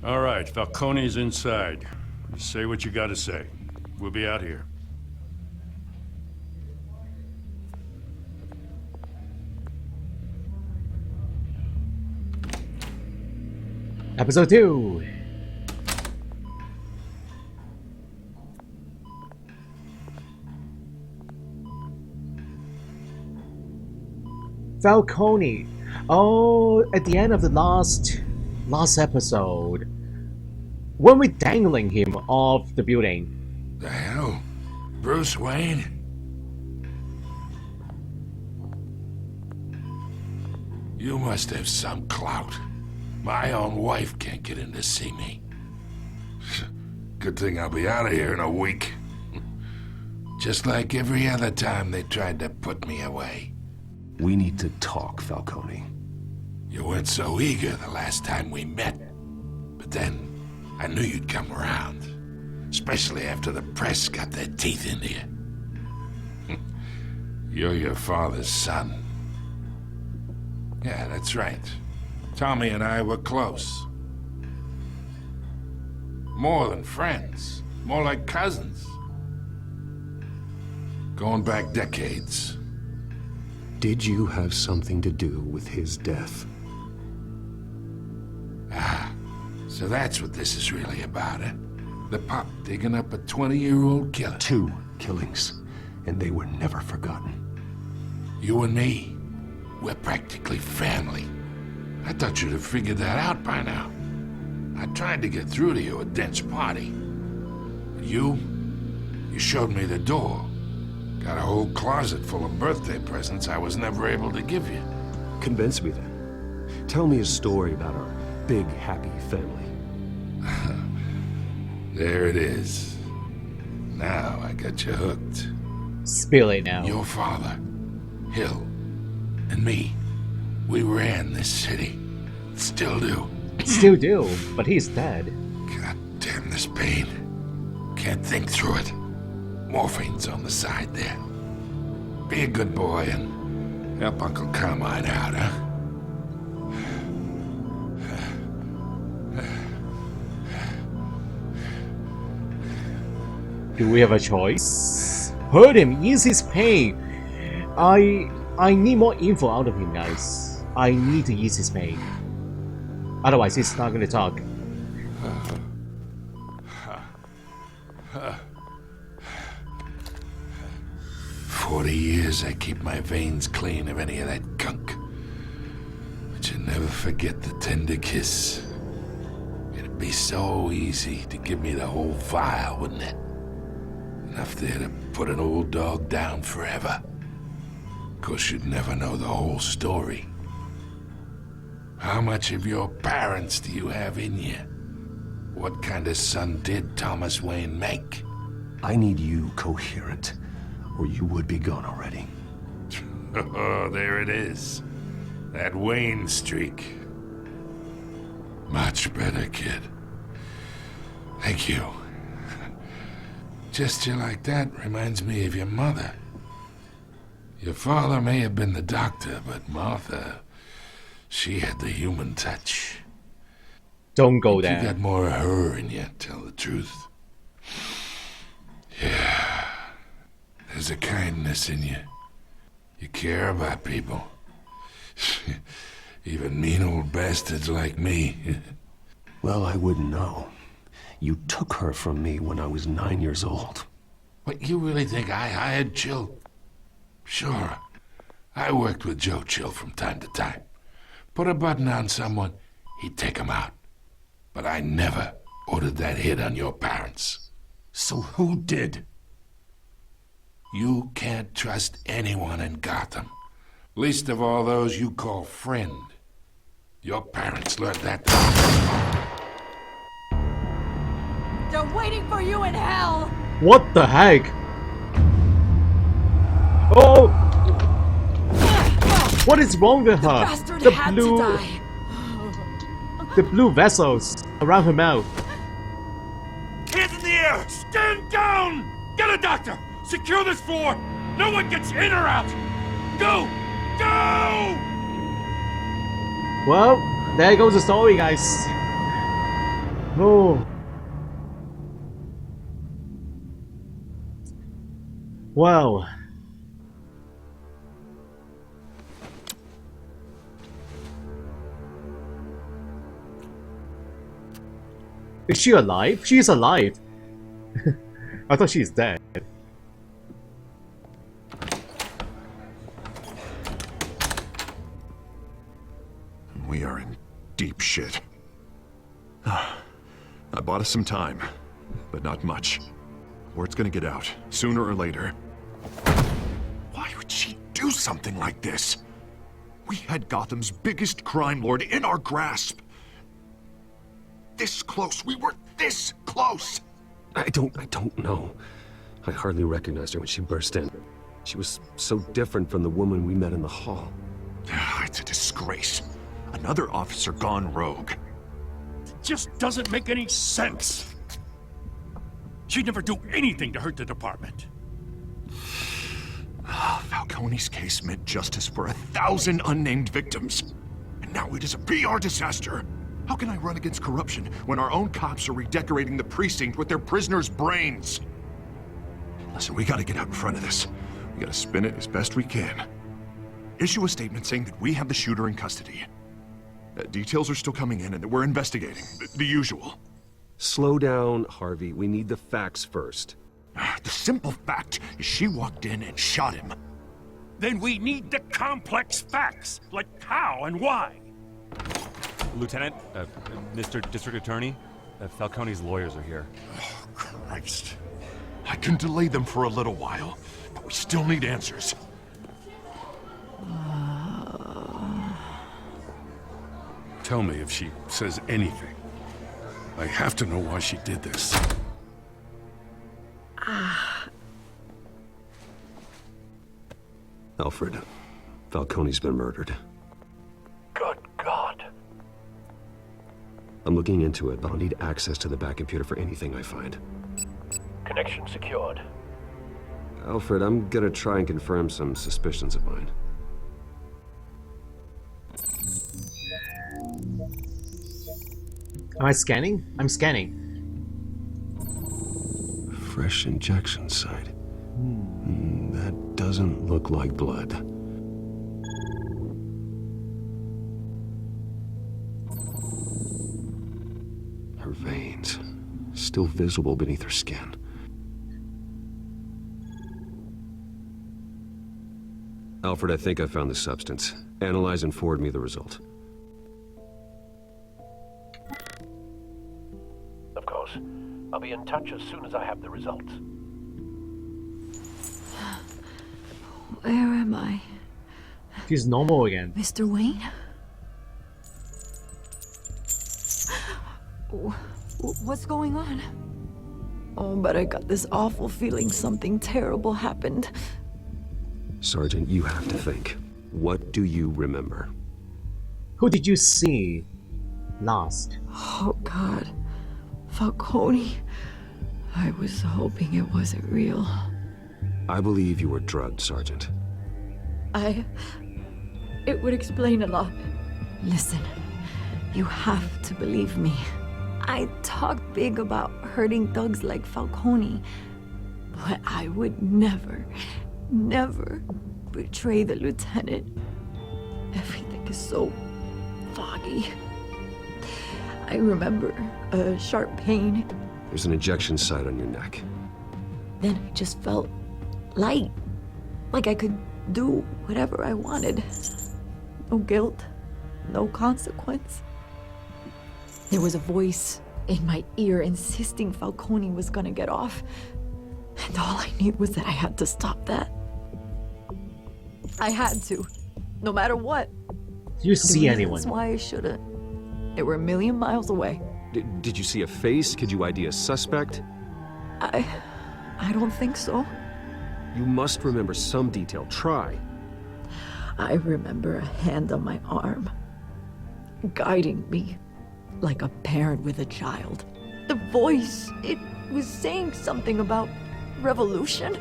All right, Falcone's inside. You say what you gotta say. We'll be out here. Episode 2. Falcone. Oh, at the end of the last episode, when we dangling him off the building. The hell? Bruce Wayne? You must have some clout. My own wife can't get in to see me. Good thing I'll be out of here in a week. Just like every other time they tried to put me away. We need to talk, Falcone. You weren't so eager the last time we met. But then, I knew you'd come around. Especially after the press got their teeth into you. You're your father's son. Yeah, that's right. Tommy and I were close. More than friends. More like cousins. Going back decades. Did you have something to do with his death? Ah, so that's what this is really about, eh? The pup digging up a 20-year-old killer. 2 killings, and they were never forgotten. You and me, we're practically family. I thought you'd have figured that out by now. I tried to get through to you at Dent's party. You showed me the door. Got a whole closet full of birthday presents I was never able to give you. Convince me then. Tell me a story about our big, happy family. There it is. Now I got you hooked. Spill it now. Your father, Hill, and me, we ran this city. Still do. Still do, but he's dead. God damn this pain. Can't think through it. Morphine's on the side there. Be a good boy and help Uncle Carmine out, huh? Do we have a choice? Hurt him, ease his pain. I need more info out of him, guys. I need to ease his pain. Otherwise, he's not gonna talk. For 40 years I keep my veins clean of any of that gunk. But you never forget the tender kiss. It'd be so easy to give me the whole vial, wouldn't it? Enough there to put an old dog down forever. Of course, you'd never know the whole story. How much of your parents do you have in you? What kind of son did Thomas Wayne make? I need you coherent, or you would be gone already. Oh, there it is. That Wayne streak. Much better, kid. Thank you. Gesture like that reminds me of your mother. Your father may have been the doctor, but Martha, she had the human touch. Don't go there. You got more of her in you, tell the truth. Yeah. There's a kindness in you. You care about people. Even mean old bastards like me. Well, I wouldn't know. You took her from me when I was 9 years old. What, you really think I hired Chill? Sure. I worked with Joe Chill from time to time. Put a button on someone, he'd take him out. But I never ordered that hit on your parents. So who did? You can't trust anyone in Gotham. Least of all those you call friend. Your parents learned that. They're waiting for you in hell! What the heck? Oh! What is wrong with her? Bastard had to die. The blue vessels around her mouth. Hands in the air! Stand down! Get a doctor! Secure this floor! No one gets in or out! Go! Go! Well, there goes the story, guys. Oh. Well. Is she alive? She is alive. I thought she is dead. We are in deep shit. I bought us some time, but not much. Word's gonna get out, sooner or later. Why would she do something like this? We had Gotham's biggest crime lord in our grasp. This close. We were this close. I don't know. I hardly recognized her when she burst in. She was so different from the woman we met in the hall. It's a disgrace. Another officer gone rogue. Just doesn't make any sense. She'd never do anything to hurt the department. Falcone's case meant justice for 1,000 unnamed victims. And now it is a PR disaster. How can I run against corruption when our own cops are redecorating the precinct with their prisoners' brains? Listen, we gotta get out in front of this. We gotta spin it as best we can. Issue a statement saying that we have the shooter in custody. Details are still coming in and that we're investigating. The usual. Slow down, Harvey. We need the facts first. The simple fact is she walked in and shot him. Then we need the complex facts, like how and why. Lieutenant, Mr. District Attorney, Falcone's lawyers are here. Oh, Christ. I can delay them for a little while, but we still need answers. Tell me if she says anything. I have to know why she did this. Alfred, Falcone's been murdered. Good God. I'm looking into it, but I'll need access to the back computer for anything I find. Connection secured. Alfred, I'm gonna try and confirm some suspicions of mine. Am I scanning? I'm scanning. Fresh injection site. That doesn't look like blood. Her veins, still visible beneath her skin. Alfred, I think I found the substance. Analyze and forward me the result. Of course. I'll be in touch as soon as I have the results. Where am I? She's normal again. Mr. Wayne? What's going on? Oh, but I got this awful feeling something terrible happened. Sergeant, you have to think. What do you remember? Who did you see last? Oh, God. Falcone. I was hoping it wasn't real. I believe you were drugged, Sergeant. It would explain a lot. Listen, you have to believe me. I talked big about hurting thugs like Falcone, but I would never betray the lieutenant. Everything is so foggy. I remember a sharp pain. There's an injection site on your neck. Then I just felt light, like I could do whatever I wanted. No guilt, no consequence. There was a voice in my ear insisting Falcone was gonna get off. And all I knew was that I had to stop that. I had to, no matter what. Do you see anyone? That's why I shouldn't. They were a million miles away. Did you see a face? Could you ID a suspect? I don't think so. You must remember some detail. Try. I remember a hand on my arm, guiding me like a parent with a child. The voice, it was saying something about revolution.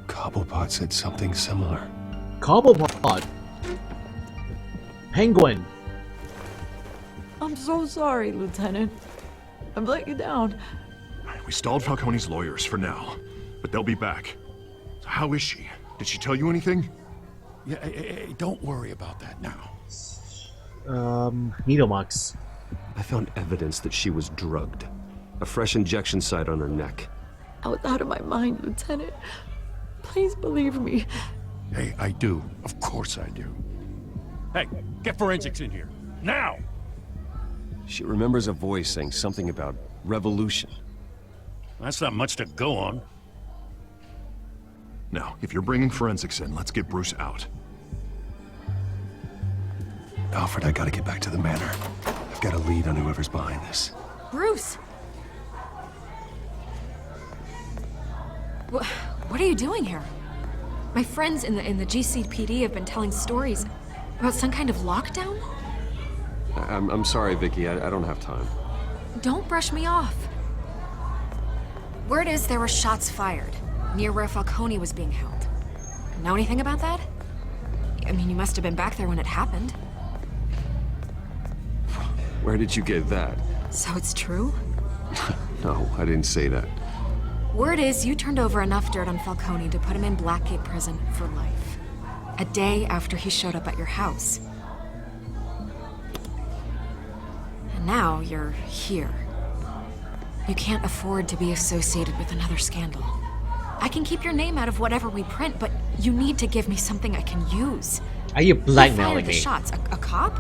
Cobblepot said something similar. Cobblepot. Penguin. I'm so sorry, Lieutenant. I've let you down. We stalled Falcone's lawyers for now, but they'll be back. So how is she? Did she tell you anything? Yeah, hey, don't worry about that now. Needle marks. I found evidence that she was drugged. A fresh injection site on her neck. I was out of my mind, Lieutenant. Please believe me. Hey, I do. Of course I do. Hey, get forensics in here. Now! She remembers a voice saying something about revolution. That's not much to go on. Now, if you're bringing forensics in, let's get Bruce out. Alfred, I gotta get back to the manor. I've got a lead on whoever's behind this. Bruce! What are you doing here? My friends in the GCPD have been telling stories about some kind of lockdown? I'm sorry, Vicky. I don't have time. Don't brush me off. Word is there were shots fired near where Falcone was being held. Know anything about that? I mean, you must have been back there when it happened. Where did you get that? So it's true? No, I didn't say that. Word is you turned over enough dirt on Falcone to put him in Blackgate Prison for life. A day after he showed up at your house. And now you're here. You can't afford to be associated with another scandal. I can keep your name out of whatever we print, but you need to give me something I can use. Are you Who blackmailing fired the me? shots? A cop?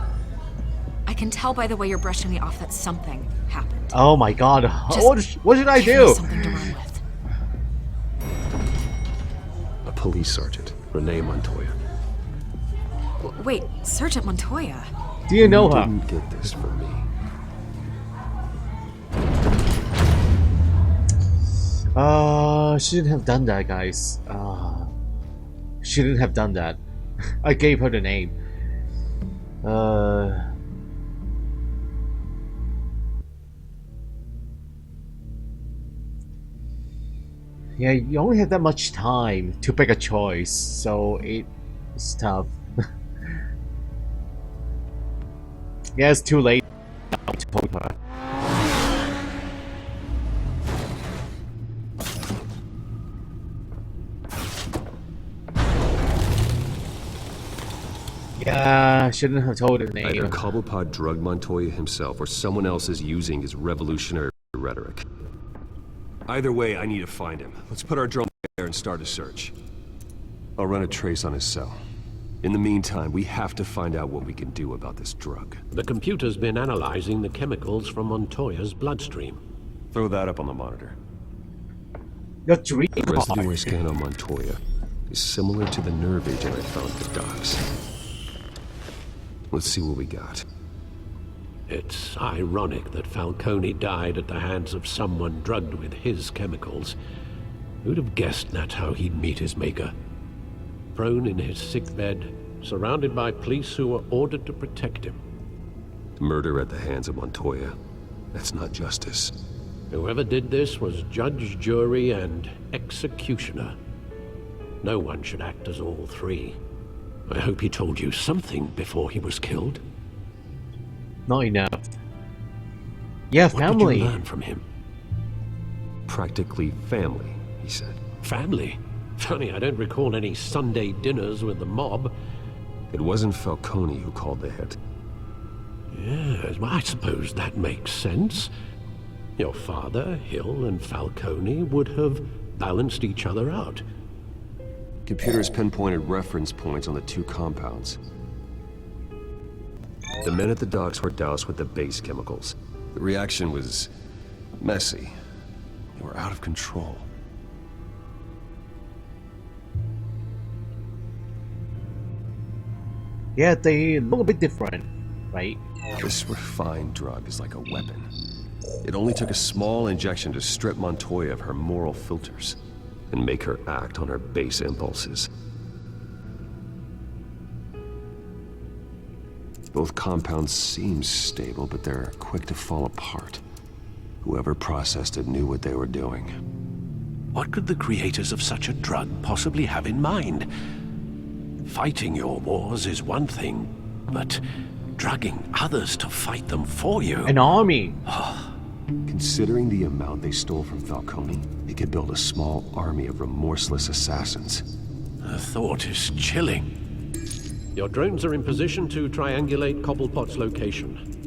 I can tell by the way you're brushing me off that something happened. Oh my god. Just What should I give do? me something to run with. A police sergeant, Renee Montoya. Wait, Sergeant Montoya? Do you know her? Didn't get this from me. Shouldn't have done that, guys. Shouldn't have done that. I gave her the name. Yeah, you only have that much time to pick a choice, so it's tough. Yeah, it's too late. I told her. Yeah, shouldn't have told her name. Either Cobblepot drugged Montoya himself, or someone else is using his revolutionary rhetoric. Either way, I need to find him. Let's put our drone there and start a search. I'll run a trace on his cell. In the meantime, we have to find out what we can do about this drug. The computer's been analyzing the chemicals from Montoya's bloodstream. Throw that up on the monitor. Your dream. The residue I scanned on Montoya is similar to the nerve agent I found at the docks. Let's see what we got. It's ironic that Falcone died at the hands of someone drugged with his chemicals. Who'd have guessed that's how he'd meet his maker? Prone in his sickbed, surrounded by police who were ordered to protect him. Murder at the hands of Montoya. That's not justice. Whoever did this was judge, jury, and executioner. No one should act as all three. I hope he told you something before he was killed. Not enough. Yeah, What family. did you learn from him? Practically family, he said. Family? Funny, I don't recall any Sunday dinners with the mob. It wasn't Falcone who called the hit. Yes, well, I suppose that makes sense. Your father, Hill, and Falcone would have balanced each other out. Computers pinpointed reference points on the two compounds. The men at the docks were doused with the base chemicals. The reaction was messy. They were out of control. Yeah, they look a bit different, right? This refined drug is like a weapon. It only took a small injection to strip Montoya of her moral filters and make her act on her base impulses. Both compounds seem stable, but they're quick to fall apart. Whoever processed it knew what they were doing. What could the creators of such a drug possibly have in mind? Fighting your wars is one thing, but drugging others to fight them for you. An army. Considering the amount they stole from Falcone, they could build a small army of remorseless assassins. The thought is chilling. Your drones are in position to triangulate Cobblepot's location.